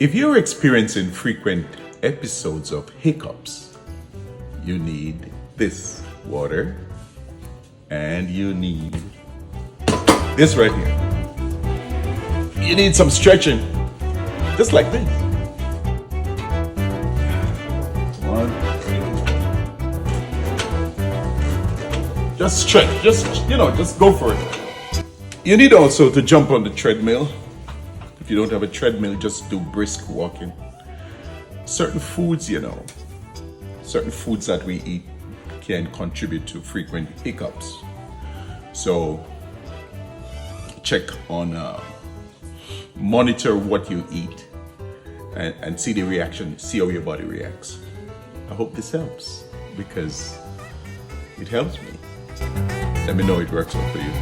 If you're experiencing frequent episodes of hiccups, you need this water and you need this right here. You need some stretching, just like this. One, just stretch, just go for it. You need also to jump on the treadmill. If you don't have a treadmill, just do brisk walking. Certain foods that we eat can contribute to frequent hiccups. So check on, monitor what you eat and see the reaction, see how your body reacts. I hope this helps because it helps me. Let me know it works out for you.